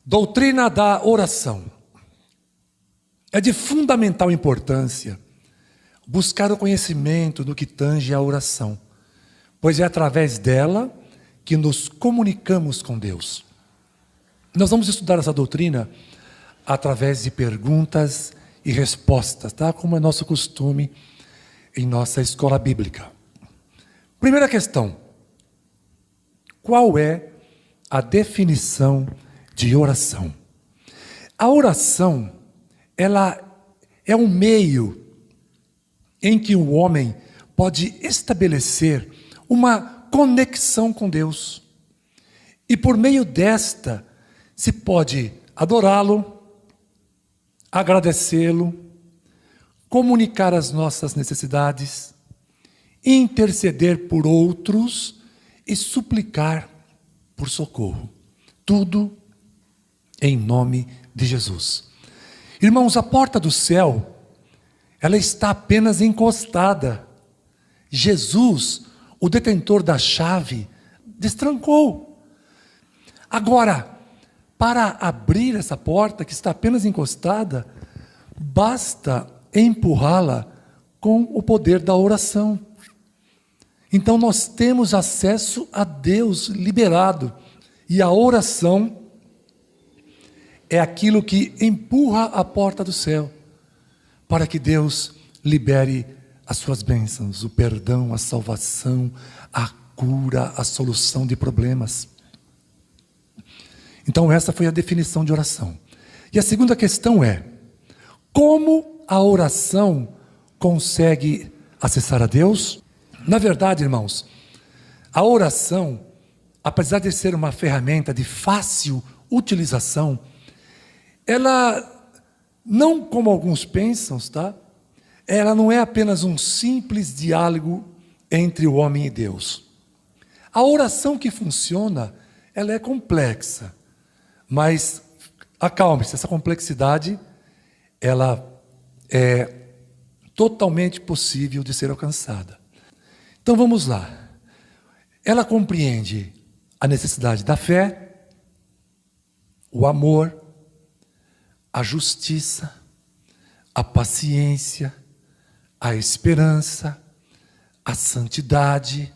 Doutrina da oração. É de fundamental importância buscar o conhecimento do que tange a oração, pois é através dela que nos comunicamos com Deus. Nós vamos estudar essa doutrina através de perguntas e respostas, tá? Como é nosso costume em nossa escola bíblica. Primeira questão: qual é a definição de oração? A oração, ela é um meio em que o homem pode estabelecer uma conexão com Deus. E por meio desta, se pode adorá-lo, agradecê-lo, comunicar as nossas necessidades, interceder por outros e suplicar por socorro. Tudo em nome de Jesus. Irmãos, a porta do céu, ela está apenas encostada. Jesus, o detentor da chave, destrancou. Agora, para abrir essa porta que está apenas encostada, basta empurrá-la com o poder da oração. Então nós temos acesso a Deus liberado. E a oração é aquilo que empurra a porta do céu, para que Deus libere as suas bênçãos, o perdão, a salvação, a cura, a solução de problemas. Então essa foi a definição de oração. E a segunda questão é: como a oração consegue acessar a Deus? Na verdade, irmãos, a oração, apesar de ser uma ferramenta de fácil utilização, ela, não como alguns pensam, tá? Ela não é apenas um simples diálogo entre o homem e Deus. A oração que funciona, ela é complexa, mas acalme-se, essa complexidade, ela é totalmente possível de ser alcançada. Então vamos lá. Ela compreende a necessidade da fé, o amor, a justiça, a paciência, a esperança, a santidade,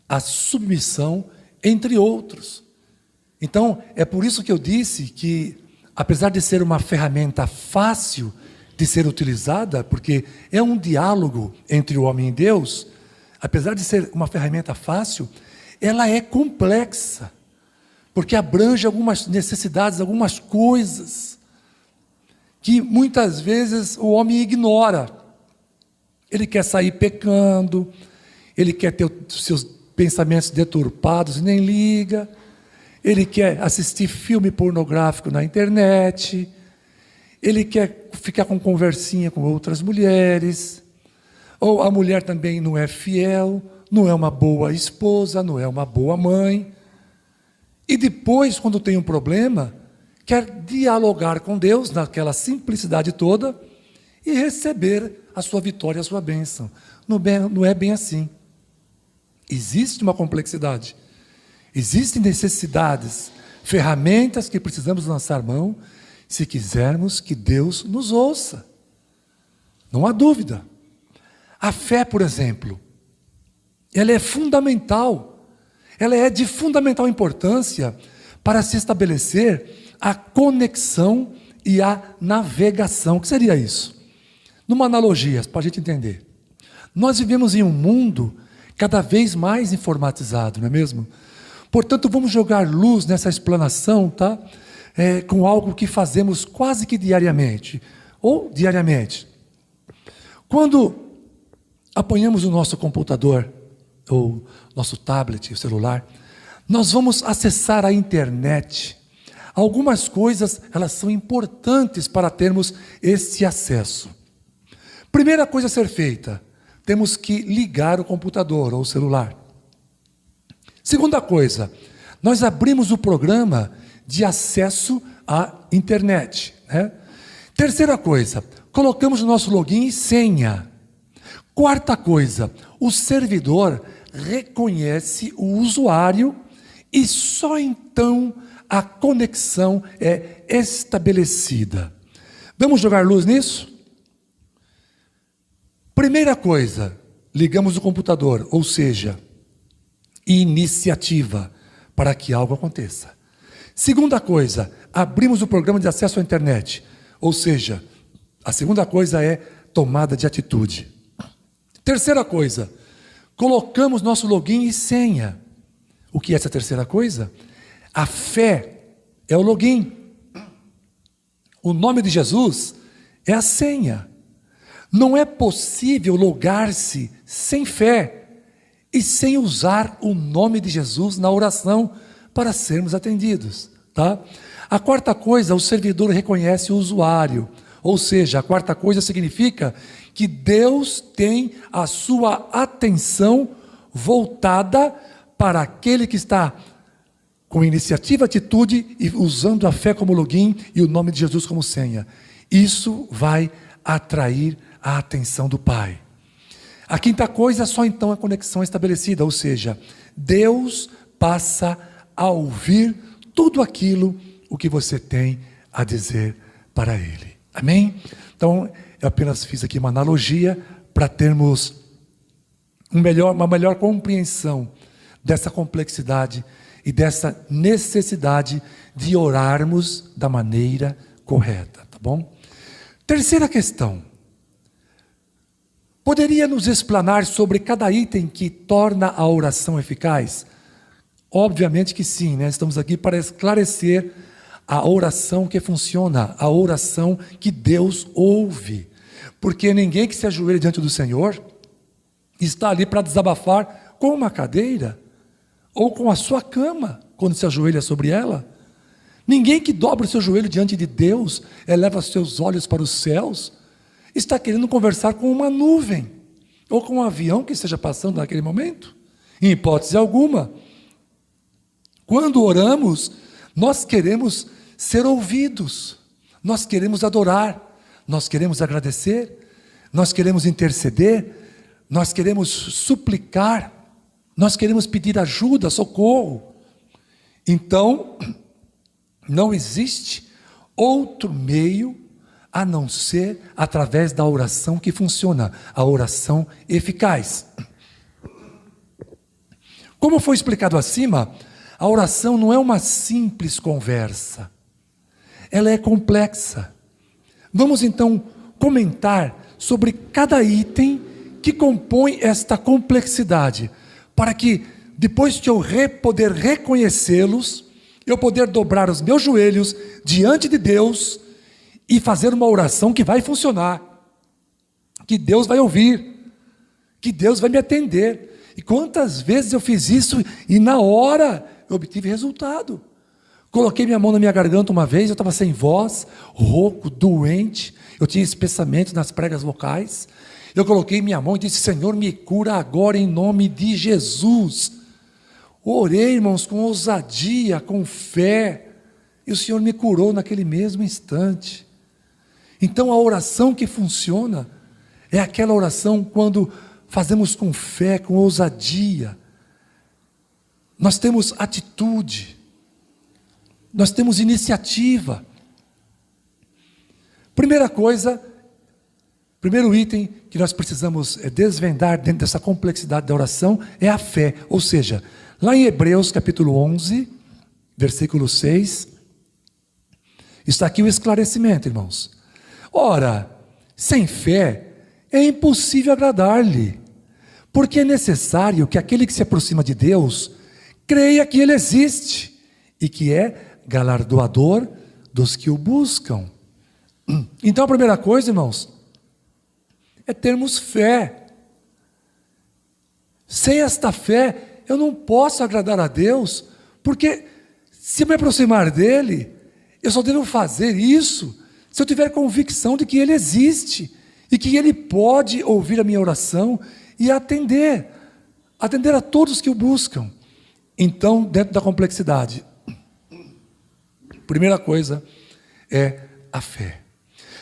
a submissão, entre outros. Então, é por isso que eu disse que, apesar de ser uma ferramenta fácil de ser utilizada, porque é um diálogo entre o homem e Deus, apesar de ser uma ferramenta fácil, ela é complexa, porque abrange algumas necessidades, algumas coisas que muitas vezes o homem ignora. Ele quer sair pecando, ele quer ter os seus pensamentos deturpados e nem liga, ele quer assistir filme pornográfico na internet, ele quer ficar com conversinha com outras mulheres, ou a mulher também não é fiel, não é uma boa esposa, não é uma boa mãe. E depois, quando tem um problema, quer dialogar com Deus naquela simplicidade toda e receber a sua vitória, a sua bênção. Não é bem assim. Existe uma complexidade. Existem necessidades, ferramentas que precisamos lançar mão se quisermos que Deus nos ouça. Não há dúvida. A fé, por exemplo, ela é fundamental. Ela é de fundamental importância para se estabelecer a conexão e a navegação. O que seria isso? Numa analogia, para a gente entender. Nós vivemos em um mundo cada vez mais informatizado, não é mesmo? Portanto, vamos jogar luz nessa explanação, tá? Com algo que fazemos quase que diariamente, ou diariamente. Quando apanhamos o nosso computador, ou nosso tablet, o celular, nós vamos acessar a internet. Algumas coisas, elas são importantes para termos esse acesso. Primeira coisa a ser feita, temos que ligar o computador ou o celular. Segunda coisa, nós abrimos o programa de acesso à internet, né? Terceira coisa, colocamos o nosso login e senha. Quarta coisa, o servidor reconhece o usuário e só então a conexão é estabelecida. Vamos jogar luz nisso? Primeira coisa, ligamos o computador, ou seja, iniciativa para que algo aconteça. Segunda coisa, abrimos o programa de acesso à internet, ou seja, a segunda coisa é tomada de atitude. Terceira coisa, colocamos nosso login e senha. O que é essa terceira coisa? A fé é o login. O nome de Jesus é a senha. Não é possível logar-se sem fé e sem usar o nome de Jesus na oração para sermos atendidos, tá? A quarta coisa, o servidor reconhece o usuário. Ou seja, a quarta coisa significa que Deus tem a sua atenção voltada para aquele que está com iniciativa, atitude e usando a fé como login e o nome de Jesus como senha. Isso vai atrair a atenção do Pai. A quinta coisa, só então a conexão é estabelecida, ou seja, Deus passa a ouvir tudo aquilo o que você tem a dizer para Ele. Amém? Então, eu apenas fiz aqui uma analogia para termos uma melhor compreensão dessa complexidade e dessa necessidade de orarmos da maneira correta, tá bom? Terceira questão. Poderia nos explanar sobre cada item que torna a oração eficaz? Obviamente que sim, né? Estamos aqui para esclarecer a oração que funciona, a oração que Deus ouve. Porque ninguém que se ajoelha diante do Senhor está ali para desabafar com uma cadeira ou com a sua cama, quando se ajoelha sobre ela. Ninguém que dobra o seu joelho diante de Deus, eleva seus olhos para os céus, está querendo conversar com uma nuvem, ou com um avião que esteja passando naquele momento. Em hipótese alguma. Quando oramos, nós queremos ser ouvidos, nós queremos adorar, nós queremos agradecer, nós queremos interceder, nós queremos suplicar, nós queremos pedir ajuda, socorro. Então, não existe outro meio a não ser através da oração que funciona, a oração eficaz. Como foi explicado acima, a oração não é uma simples conversa, ela é complexa. Vamos então comentar sobre cada item que compõe esta complexidade, para que depois de eu poder reconhecê-los, eu poder dobrar os meus joelhos diante de Deus e fazer uma oração que vai funcionar, que Deus vai ouvir, que Deus vai me atender. E quantas vezes eu fiz isso e na hora eu obtive resultado. Coloquei minha mão na minha garganta uma vez, eu estava sem voz, rouco, doente, eu tinha espessamento nas pregas vocais. Eu coloquei minha mão e disse: Senhor, me cura agora em nome de Jesus. Orei, irmãos, com ousadia, com fé, e o Senhor me curou naquele mesmo instante. Então a oração que funciona é aquela oração quando fazemos com fé, com ousadia. Nós temos atitude, nós temos iniciativa. Primeira coisa, primeiro item que nós precisamos desvendar dentro dessa complexidade da oração é a fé. Ou seja, lá em Hebreus capítulo 11, versículo 6, está aqui o esclarecimento, irmãos. Ora, sem fé é impossível agradar-lhe, porque é necessário que aquele que se aproxima de Deus creia que Ele existe e que é galardoador dos que o buscam. Então a primeira coisa, irmãos, é termos fé. Sem esta fé, eu não posso agradar a Deus, porque se eu me aproximar dEle, eu só devo fazer isso se eu tiver convicção de que Ele existe e que Ele pode ouvir a minha oração e atender a todos que o buscam. Então, dentro da complexidade, primeira coisa é a fé.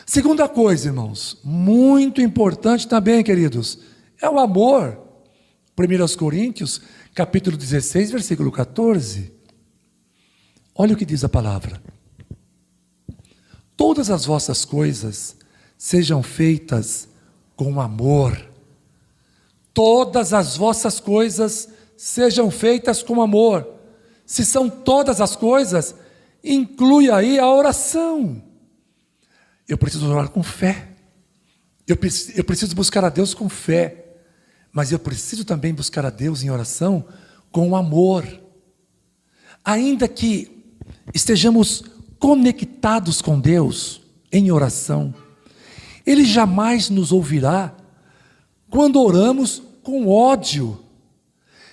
Segunda coisa, irmãos, muito importante também, queridos, é o amor. 1 Coríntios, capítulo 16, versículo 14. Olha o que diz a palavra. Todas as vossas coisas sejam feitas com amor. Todas as vossas coisas sejam feitas com amor. Se são todas as coisas, inclui aí a oração. Eu preciso orar com fé. Eu preciso buscar a Deus com fé. Mas eu preciso também buscar a Deus em oração com amor. Ainda que estejamos conectados com Deus em oração, Ele jamais nos ouvirá quando oramos com ódio.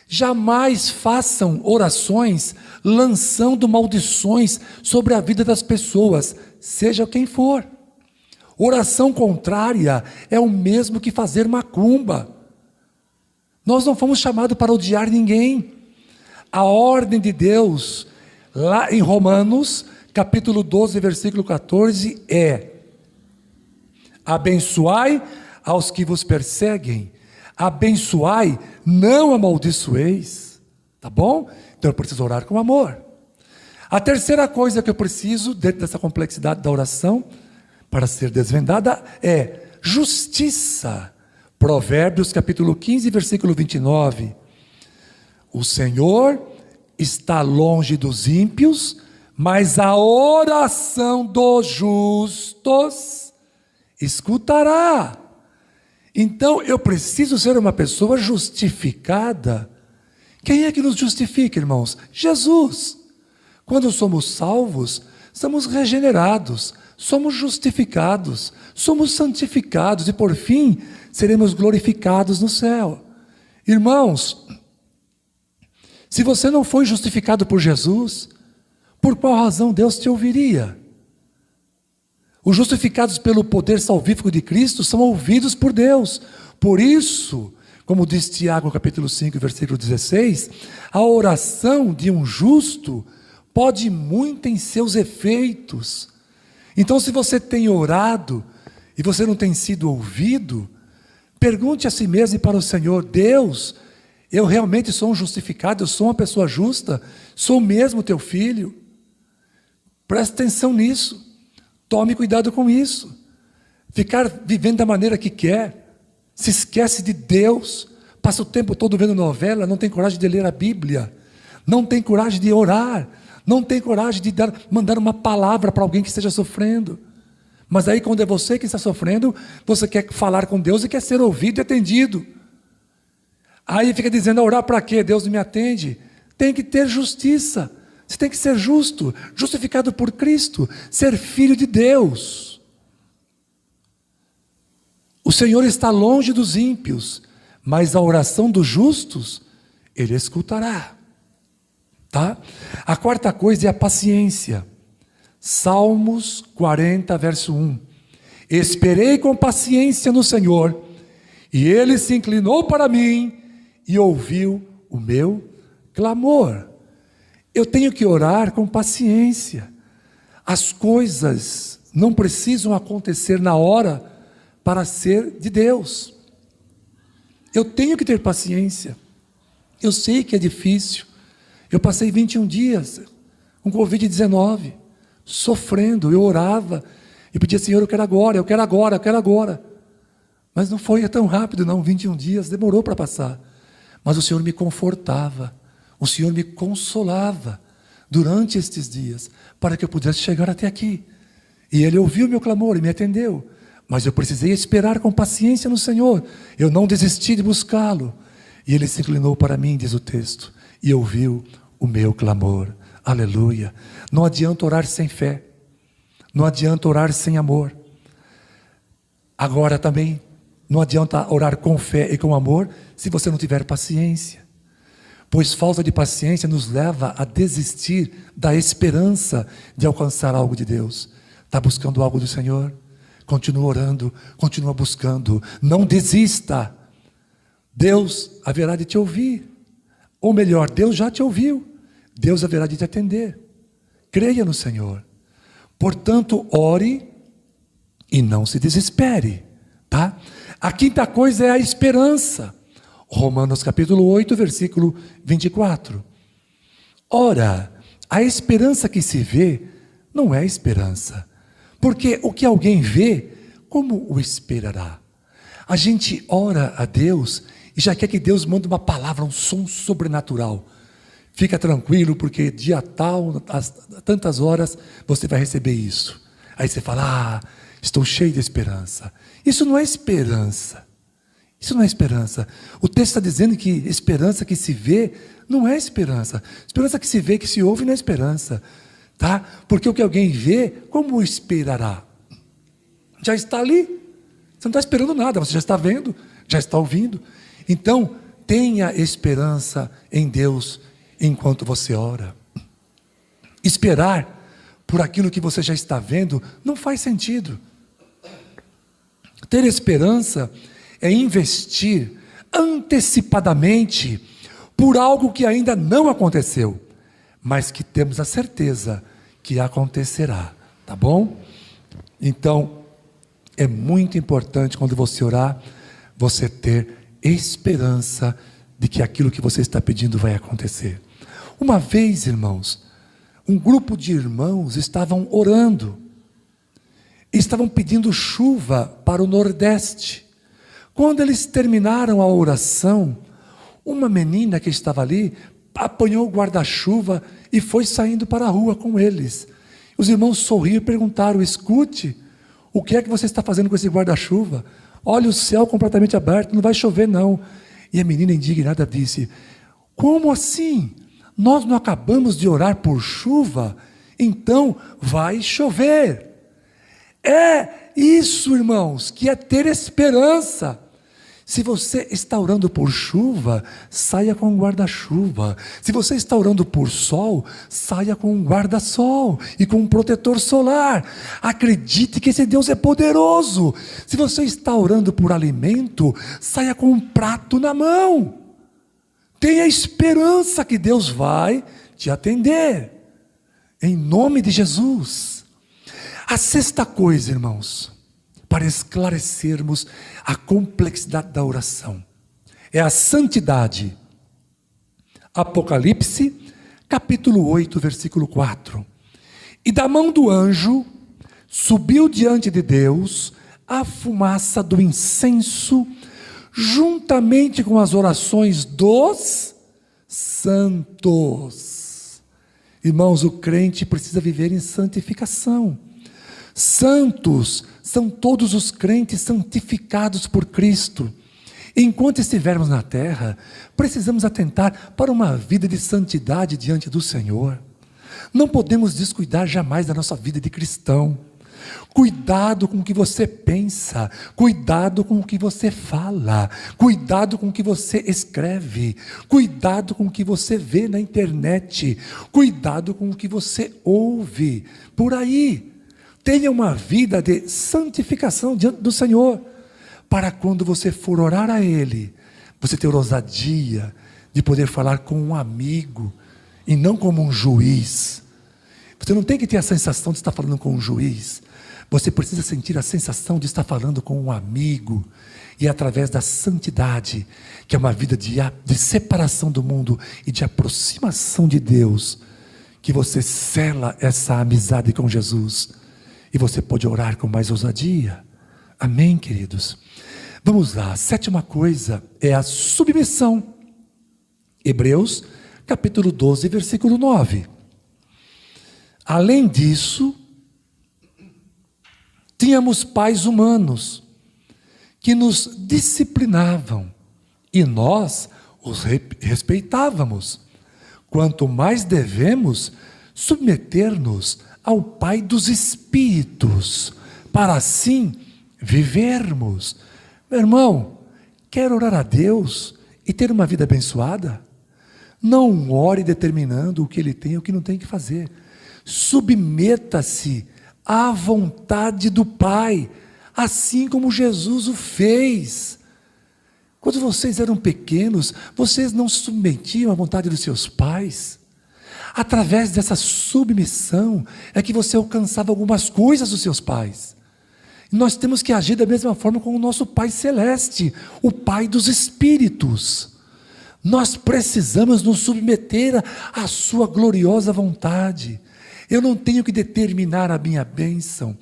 Jamais façam orações lançando maldições sobre a vida das pessoas, seja quem for. Oração contrária é o mesmo que fazer macumba. Nós não fomos chamados para odiar ninguém. A ordem de Deus, lá em Romanos, capítulo 12, versículo 14, é: abençoai aos que vos perseguem, abençoai, não amaldiçoeis. Tá bom? Então eu preciso orar com amor. A terceira coisa que eu preciso, dentro dessa complexidade da oração, para ser desvendada, é justiça. Provérbios capítulo 15, versículo 29. O Senhor está longe dos ímpios, mas a oração dos justos escutará. Então eu preciso ser uma pessoa justificada. Quem é que nos justifica, irmãos? Jesus. Quando somos salvos, somos regenerados, somos justificados, somos santificados e por fim seremos glorificados no céu. Irmãos, se você não foi justificado por Jesus, por qual razão Deus te ouviria? Os justificados pelo poder salvífico de Cristo são ouvidos por Deus. Por isso, como diz Tiago capítulo 5, versículo 16, a oração de um justo pode muito em seus efeitos. Então, se você tem orado e você não tem sido ouvido, pergunte a si mesmo e para o Senhor: Deus, eu realmente sou um justificado, eu sou uma pessoa justa, sou mesmo teu filho? Preste atenção nisso, tome cuidado com isso. Ficar vivendo da maneira que quer, se esquece de Deus, passa o tempo todo vendo novela, não tem coragem de ler a Bíblia, não tem coragem de orar, não tem coragem de mandar uma palavra para alguém que esteja sofrendo. Mas aí quando é você que está sofrendo, você quer falar com Deus e quer ser ouvido e atendido. Aí fica dizendo: orar para quê? Deus não me atende. Tem que ter justiça. Você tem que ser justo, justificado por Cristo, ser filho de Deus. O Senhor está longe dos ímpios, mas a oração dos justos Ele escutará. Tá? A quarta coisa é a paciência. Salmos 40, verso 1. Esperei com paciência no Senhor, e Ele se inclinou para mim e ouviu o meu clamor. Eu tenho que orar com paciência. As coisas não precisam acontecer na hora para ser de Deus. Eu tenho que ter paciência. Eu sei que é difícil. Eu passei 21 dias com Covid-19, sofrendo. Eu orava e pedia: Senhor, eu quero agora, eu quero agora, eu quero agora. Mas não foi tão rápido não, 21 dias, demorou para passar. Mas o Senhor me confortava, o Senhor me consolava durante estes dias, para que eu pudesse chegar até aqui. E Ele ouviu o meu clamor e me atendeu. Mas eu precisei esperar com paciência no Senhor. Eu não desisti de buscá-lo. E Ele se inclinou para mim, diz o texto, e ouviu o meu clamor. Aleluia. Não adianta orar sem fé. Não adianta orar sem amor. Agora também, não adianta orar com fé e com amor se você não tiver paciência. Pois falta de paciência nos leva a desistir da esperança de alcançar algo de Deus. Está buscando algo do Senhor? Continua orando, continua buscando. Não desista. Deus haverá de te ouvir. Ou melhor, Deus já te ouviu. Deus haverá de te atender. Creia no Senhor. Portanto, ore e não se desespere. Tá? A quinta coisa é a esperança. Romanos capítulo 8, versículo 24. Ora, A esperança que se vê não é esperança. Porque o que alguém vê, como o esperará? A gente ora a Deus e já quer que Deus mande uma palavra, um som sobrenatural. Fica tranquilo, porque dia tal, às tantas horas, você vai receber isso. Aí você fala, estou cheio de esperança. Isso não é esperança. Isso não é esperança. O texto está dizendo que esperança que se vê não é esperança. Esperança que se vê, que se ouve, não é esperança. Tá? Porque o que alguém vê, como esperará? Já está ali. Você não está esperando nada, você já está vendo, já está ouvindo. Então, tenha esperança em Deus enquanto você ora. Esperar por aquilo que você já está vendo não faz sentido. Ter esperança é investir antecipadamente por algo que ainda não aconteceu, mas que temos a certeza que acontecerá, tá bom? Então, é muito importante quando você orar, você ter esperança de que aquilo que você está pedindo vai acontecer. Uma vez, irmãos, um grupo de irmãos estavam orando, estavam pedindo chuva para o Nordeste. Quando eles terminaram a oração, uma menina que estava ali apanhou o guarda-chuva e foi saindo para a rua com eles. Os irmãos sorriram e perguntaram, escute, o que é que você está fazendo com esse guarda-chuva? Olha o céu completamente aberto, não vai chover não. E a menina indignada disse, como assim? Nós não acabamos de orar por chuva, então vai chover. É isso, irmãos, que é ter esperança. Se você está orando por chuva, saia com um guarda-chuva. Se você está orando por sol, saia com um guarda-sol e com um protetor solar. Acredite que esse Deus é poderoso. Se você está orando por alimento, saia com um prato na mão. Tenha esperança que Deus vai te atender. Em nome de Jesus. A sexta coisa, irmãos, para esclarecermos a complexidade da oração, é a santidade. Apocalipse, capítulo 8, versículo 4. E da mão do anjo subiu diante de Deus a fumaça do incenso, juntamente com as orações dos santos. Irmãos, o crente precisa viver em santificação. Santos são todos os crentes santificados por Cristo. Enquanto estivermos na terra, precisamos atentar para uma vida de santidade diante do Senhor. Não podemos descuidar jamais da nossa vida de cristão. Cuidado com o que você pensa, cuidado com o que você fala, cuidado com o que você escreve, cuidado com o que você vê na internet, cuidado com o que você ouve por aí. Tenha uma vida de santificação diante do Senhor, para quando você for orar a Ele, você ter ousadia de poder falar com um amigo, e não como um juiz. Você não tem que ter a sensação de estar falando com um juiz, você precisa sentir a sensação de estar falando com um amigo, e através da santidade, que é uma vida de separação do mundo, e de aproximação de Deus, que você sela essa amizade com Jesus, e você pode orar com mais ousadia. Amém, queridos? Vamos lá, a sétima coisa é a submissão. Hebreus, capítulo 12, versículo 9. Além disso, tínhamos pais humanos, que nos disciplinavam, e nós os respeitávamos. Quanto mais devemos submeter-nos ao Pai dos Espíritos, para assim vivermos. Meu irmão, quer orar a Deus e ter uma vida abençoada? Não ore determinando o que Ele tem e o que não tem que fazer. Submeta-se à vontade do Pai, assim como Jesus o fez. Quando vocês eram pequenos, vocês não se submetiam à vontade dos seus pais? Através dessa submissão é que você alcançava algumas coisas dos seus pais. E nós temos que agir da mesma forma com o nosso Pai Celeste, o Pai dos Espíritos. Nós precisamos nos submeter à sua gloriosa vontade. Eu não tenho que determinar a minha bênção.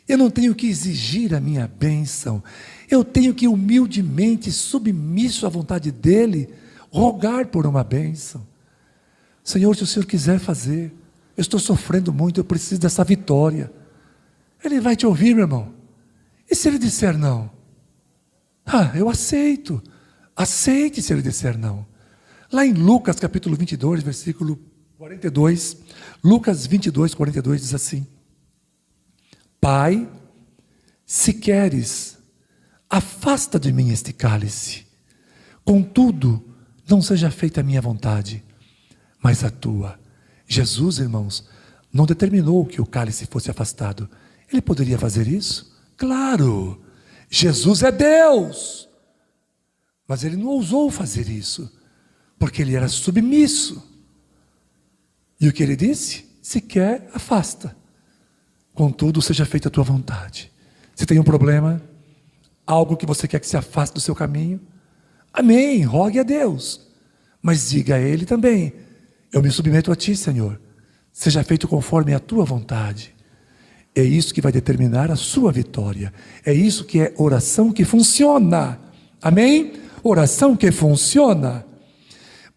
Eu não tenho que exigir a minha bênção. Eu tenho que humildemente, submisso à vontade dEle, rogar por uma bênção. Senhor, se o Senhor quiser fazer, eu estou sofrendo muito, eu preciso dessa vitória. Ele vai te ouvir, meu irmão. E se Ele disser não? Eu aceito. Aceite se Ele disser não. Lá em Lucas capítulo 22, versículo 42, Lucas 22, 42 diz assim: Pai, se queres, afasta de mim este cálice. Contudo, não seja feita a minha vontade, mas a tua. Jesus, irmãos, não determinou que o cálice fosse afastado. Ele poderia fazer isso? Claro, Jesus é Deus. Mas Ele não ousou fazer isso, porque Ele era submisso. E o que Ele disse? Se quer, afasta. Contudo, seja feita a tua vontade. Se tem um problema, algo que você quer que se afaste do seu caminho, amém, rogue a Deus. Mas diga a Ele também: eu me submeto a Ti, Senhor. Seja feito conforme a Tua vontade. É isso que vai determinar a sua vitória. É isso que é oração que funciona. Amém? Oração que funciona.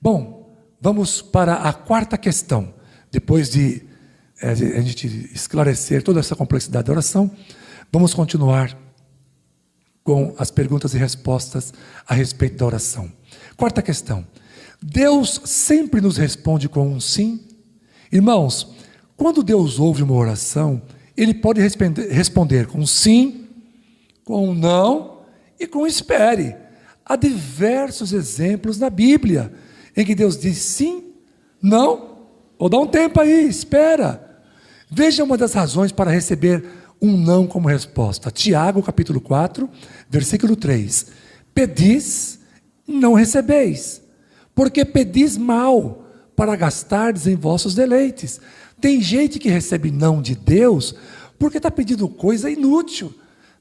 Bom, vamos para a quarta questão. Depois de a gente esclarecer toda essa complexidade da oração, vamos continuar com as perguntas e respostas a respeito da oração. Quarta questão: Deus sempre nos responde com um sim? Irmãos, quando Deus ouve uma oração, Ele pode responder com sim, com não e com espere. Há diversos exemplos na Bíblia em que Deus diz sim, não, ou dá um tempo aí, espera. Veja uma das razões para receber um não como resposta. Tiago, capítulo 4, versículo 3. Pedis, não recebeis, porque pedis mal, para gastardes em vossos deleites. Tem gente que recebe não de Deus, porque está pedindo coisa inútil,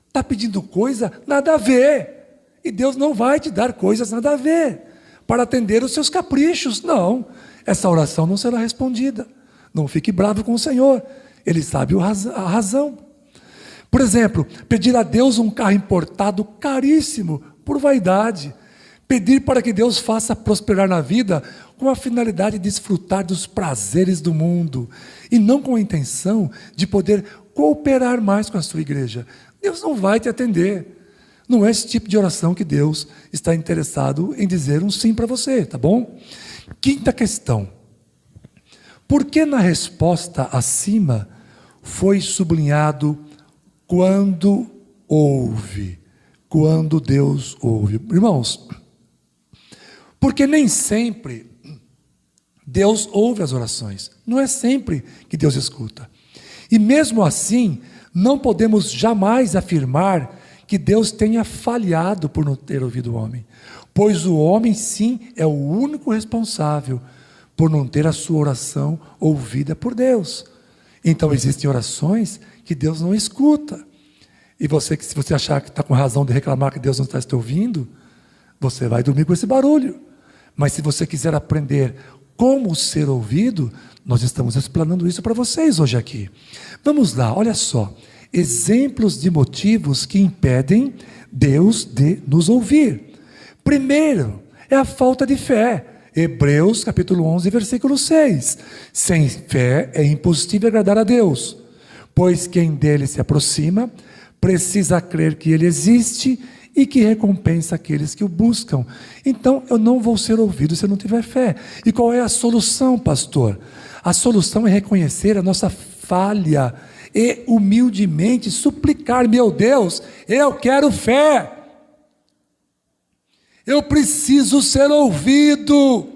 está pedindo coisa nada a ver, e Deus não vai te dar coisas nada a ver, para atender os seus caprichos. Não, essa oração não será respondida. Não fique bravo com o Senhor, Ele sabe a razão. Por exemplo, pedir a Deus um carro importado caríssimo, por vaidade. Pedir para que Deus faça prosperar na vida com a finalidade de desfrutar dos prazeres do mundo, e não com a intenção de poder cooperar mais com a sua igreja. Deus não vai te atender. Não é esse tipo de oração que Deus está interessado em dizer um sim para você, tá bom? Quinta questão: por que na resposta acima foi sublinhado quando ouve? Quando Deus ouve. Irmãos, porque nem sempre Deus ouve as orações. Não é sempre que Deus escuta. E mesmo assim, não podemos jamais afirmar que Deus tenha falhado por não ter ouvido o homem. Pois o homem, sim, é o único responsável por não ter a sua oração ouvida por Deus. Então existem orações que Deus não escuta. E você, se você achar que está com razão de reclamar que Deus não está te ouvindo, você vai dormir com esse barulho. Mas se você quiser aprender como ser ouvido, nós estamos explanando isso para vocês hoje aqui. Vamos lá, olha só. Exemplos de motivos que impedem Deus de nos ouvir. Primeiro, é a falta de fé. Hebreus capítulo 11, versículo 6. Sem fé é impossível agradar a Deus, pois quem dele se aproxima precisa crer que ele existe e que recompensa aqueles que o buscam. Então, eu não vou ser ouvido se eu não tiver fé. E qual é a solução, pastor? A solução é reconhecer a nossa falha e humildemente suplicar: meu Deus, eu quero fé. Eu preciso ser ouvido. O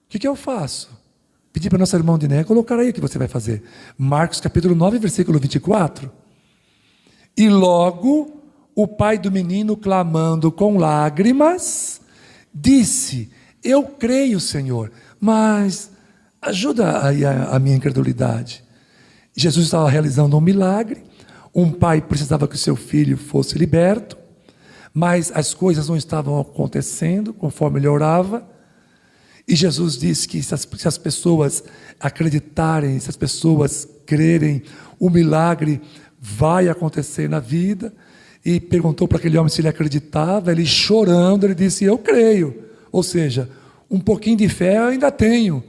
que eu faço? Pedir para nosso irmão Diné colocar aí o que você vai fazer. Marcos capítulo 9, versículo 24. E logo o pai do menino, clamando com lágrimas, disse: eu creio, Senhor, mas ajuda aí a minha incredulidade. Jesus estava realizando um milagre. Um pai precisava que o seu filho fosse liberto, mas as coisas não estavam acontecendo conforme ele orava. E Jesus disse que se as pessoas acreditarem, se as pessoas crerem, o milagre vai acontecer na vida. E perguntou para aquele homem se ele acreditava. Ele, chorando, ele disse: eu creio. Ou seja, um pouquinho de fé eu ainda tenho.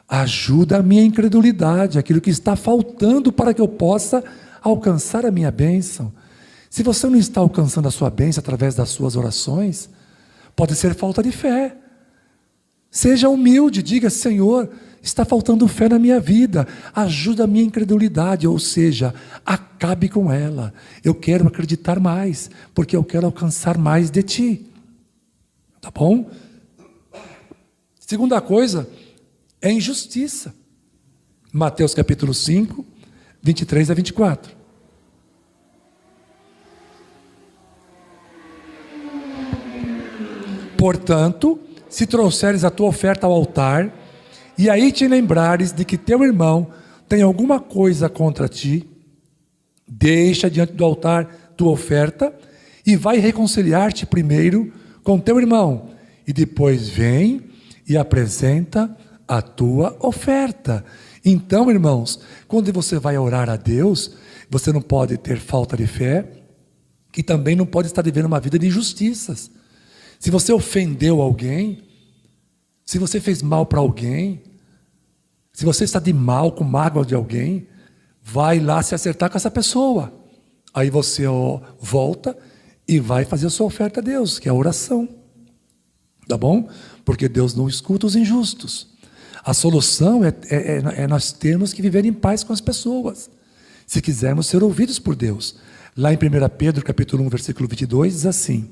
Ajuda a minha incredulidade, aquilo que está faltando para que eu possa alcançar a minha bênção. Se você não está alcançando a sua bênção através das suas orações, pode ser falta de fé. Seja humilde, diga: Senhor, está faltando fé na minha vida, ajuda a minha incredulidade, ou seja, acabe com ela. Eu quero acreditar mais, porque eu quero alcançar mais de Ti. Tá bom? Segunda coisa é injustiça. Mateus capítulo 5, 23 a 24. Portanto, se trouxeres a tua oferta ao altar, e aí te lembrares de que teu irmão tem alguma coisa contra ti, deixa diante do altar tua oferta, e vai reconciliar-te primeiro com teu irmão, e depois vem e apresenta a tua oferta. Então, irmãos, quando você vai orar a Deus, você não pode ter falta de fé, e também não pode estar vivendo uma vida de injustiças. Se você ofendeu alguém, se você fez mal para alguém, se você está de mal, com mágoa de alguém, vai lá se acertar com essa pessoa. Aí você volta e vai fazer a sua oferta a Deus, que é a oração. Tá bom? Porque Deus não escuta os injustos. A solução é nós termos que viver em paz com as pessoas, se quisermos ser ouvidos por Deus. Lá em 1 Pedro capítulo 1, versículo 22, diz assim: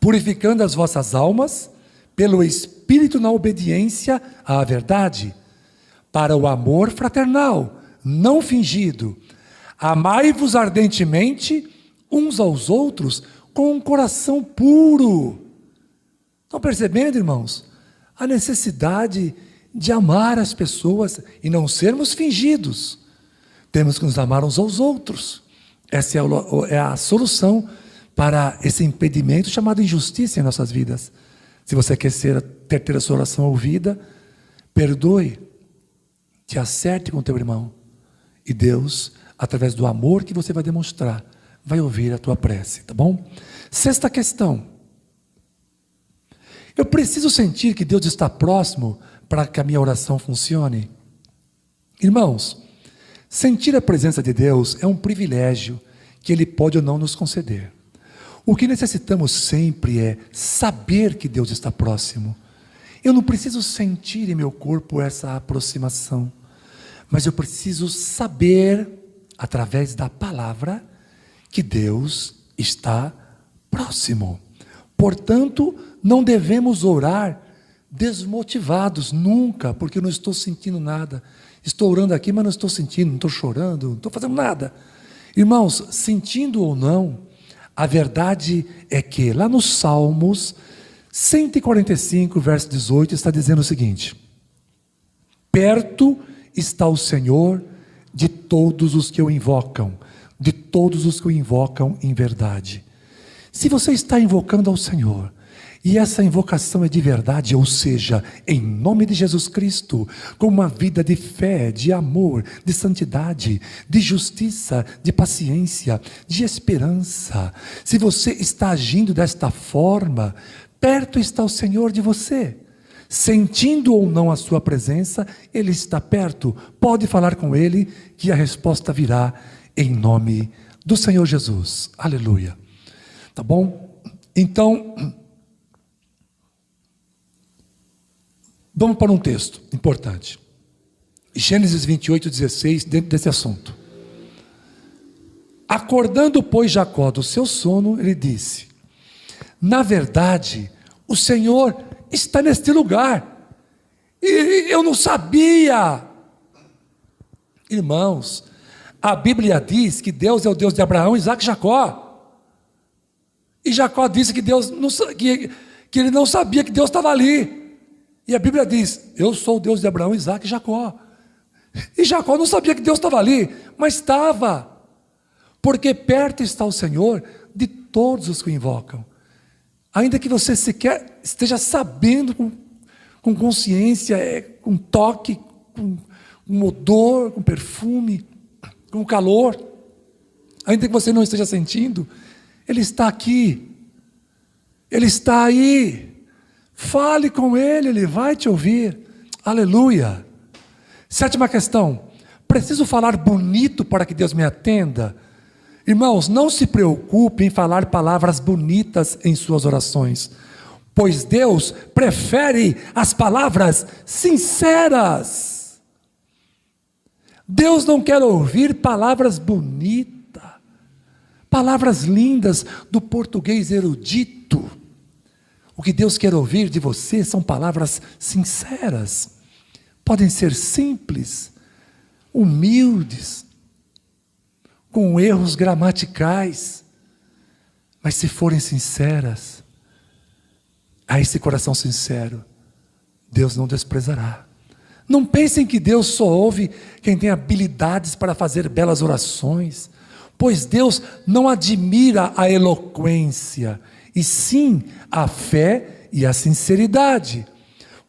purificando as vossas almas pelo Espírito na obediência à verdade, para o amor fraternal, não fingido. Amai-vos ardentemente uns aos outros com um coração puro. Estão percebendo, irmãos? A necessidade de amar as pessoas e não sermos fingidos. Temos que nos amar uns aos outros. Essa é a solução para esse impedimento chamado injustiça em nossas vidas. Se você quer ter a sua oração ouvida, perdoe, te acerte com o teu irmão, e Deus, através do amor que você vai demonstrar, vai ouvir a tua prece, tá bom? Sexta questão: eu preciso sentir que Deus está próximo para que a minha oração funcione? Irmãos, sentir a presença de Deus é um privilégio que Ele pode ou não nos conceder. O que necessitamos sempre é saber que Deus está próximo. Eu não preciso sentir em meu corpo essa aproximação, mas eu preciso saber, através da palavra, que Deus está próximo. Portanto, não devemos orar desmotivados, nunca, porque eu não estou sentindo nada. Estou orando aqui, mas não estou sentindo, não estou chorando, não estou fazendo nada. Irmãos, sentindo ou não, a verdade é que lá nos Salmos 145, verso 18, está dizendo o seguinte: perto está o Senhor de todos os que o invocam, de todos os que o invocam em verdade. Se você está invocando ao Senhor, e essa invocação é de verdade, ou seja, em nome de Jesus Cristo, com uma vida de fé, de amor, de santidade, de justiça, de paciência, de esperança, se você está agindo desta forma, perto está o Senhor de você. Sentindo ou não a sua presença, Ele está perto. Pode falar com Ele, que a resposta virá em nome do Senhor Jesus. Aleluia. Tá bom? Então, vamos para um texto importante. Gênesis 28, 16, dentro desse assunto. Acordando, pois, Jacó do seu sono, ele disse: na verdade, o Senhor está neste lugar, e eu não sabia. Irmãos, a Bíblia diz que Deus é o Deus de Abraão, Isaac e Jacó. E Jacó disse que que ele não sabia que Deus estava ali. E a Bíblia diz: eu sou o Deus de Abraão, Isaac e Jacó. E Jacó não sabia que Deus estava ali, mas estava. Porque perto está o Senhor de todos os que o invocam. ainda que você sequer esteja sabendo com consciência, com toque, com odor, com perfume, com calor, ainda que você não esteja sentindo, Ele está aqui, Ele está aí. Fale com Ele, Ele vai te ouvir. Aleluia. 7ª questão: preciso falar bonito para que Deus me atenda? Irmãos, não se preocupe em falar palavras bonitas em suas orações, pois Deus prefere as palavras sinceras. Deus não quer ouvir palavras bonitas, palavras lindas do português erudito. O que Deus quer ouvir de você são palavras sinceras. Podem ser simples, humildes, com erros gramaticais, mas se forem sinceras, a esse coração sincero, Deus não desprezará. Não pensem que Deus só ouve quem tem habilidades para fazer belas orações, pois Deus não admira a eloquência, e sim a fé e a sinceridade.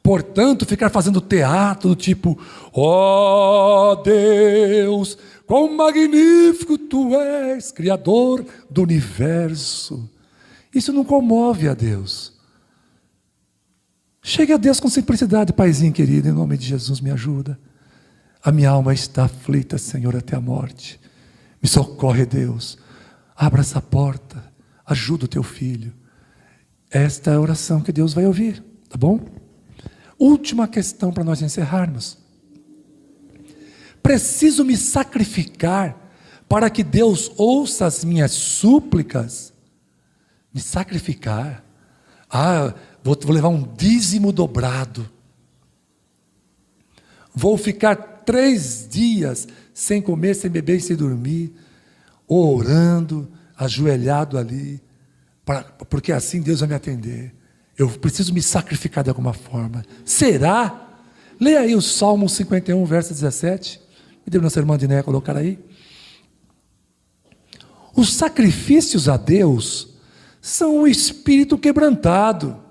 Portanto, ficar fazendo teatro do tipo: ó Deus, quão magnífico Tu és, Criador do universo. Isso não comove a Deus. Chegue a Deus com simplicidade: Paizinho querido, em nome de Jesus me ajuda. A minha alma está aflita, Senhor, até a morte. Me socorre, Deus. Abra essa porta, ajuda o Teu filho. Esta é a oração que Deus vai ouvir, tá bom? Última questão para nós encerrarmos. Preciso me sacrificar para que Deus ouça as minhas súplicas? Me sacrificar? Vou levar um dízimo dobrado. Vou ficar 3 dias sem comer, sem beber e sem dormir, orando, ajoelhado ali, porque assim Deus vai me atender. Eu preciso me sacrificar de alguma forma. Será? Leia aí o Salmo 51, verso 17. Me deu nossa irmã Diné colocar aí. Os sacrifícios a Deus são o espírito quebrantado.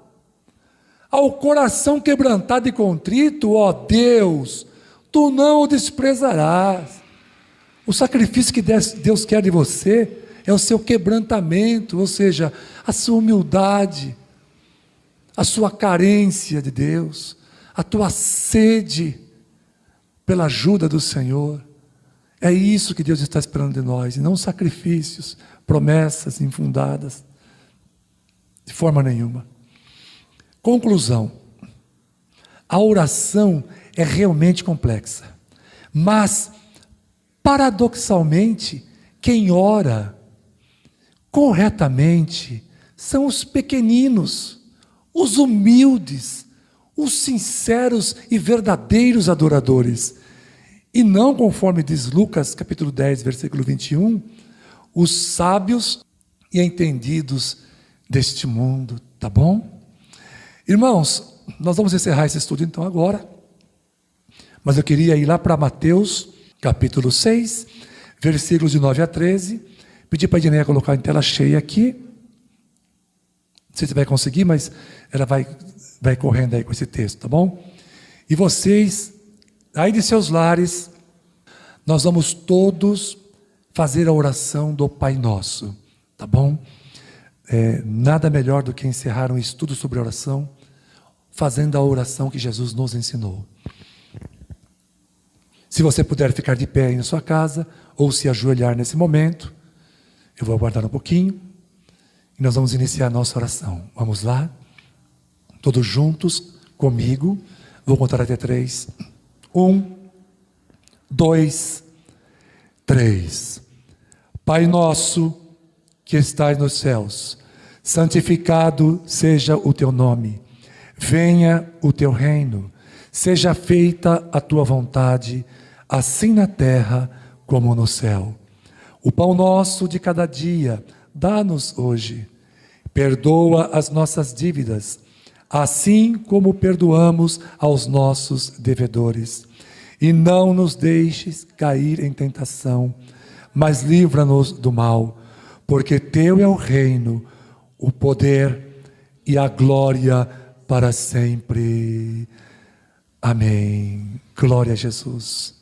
Ao coração quebrantado e contrito, ó Deus, Tu não o desprezarás. O sacrifício que Deus quer de você é o seu quebrantamento, ou seja, a sua humildade, a sua carência de Deus, a tua sede pela ajuda do Senhor. É isso que Deus está esperando de nós, e não sacrifícios, promessas infundadas, de forma nenhuma. Conclusão: a oração é realmente complexa, mas, paradoxalmente, quem ora corretamente são os pequeninos, os humildes, os sinceros e verdadeiros adoradores, e não, conforme diz Lucas capítulo 10, versículo 21, os sábios e entendidos deste mundo, tá bom? Irmãos, nós vamos encerrar esse estudo então agora, mas eu queria ir lá para Mateus capítulo 6, versículos de 9 a 13, pedir para a Diné colocar em tela cheia aqui. Não sei se vai conseguir, mas ela vai correndo aí com esse texto, tá bom? E vocês, aí de seus lares, nós vamos todos fazer a oração do Pai Nosso, tá bom? Nada melhor do que encerrar um estudo sobre oração, fazendo a oração que Jesus nos ensinou. Se você puder ficar de pé aí na sua casa, ou se ajoelhar nesse momento, eu vou aguardar um pouquinho, e nós vamos iniciar a nossa oração. Vamos lá? Todos juntos, comigo, vou contar até 3. 1, 2, 3. Pai nosso, que estais nos céus, santificado seja o teu nome. Venha o teu reino. Seja feita a tua vontade, assim na terra como no céu. O pão nosso de cada dia, dá-nos hoje. Perdoa as nossas dívidas, assim como perdoamos aos nossos devedores. E não nos deixes cair em tentação, mas livra-nos do mal, porque teu é o reino, o poder e a glória para sempre. Amém. Glória a Jesus.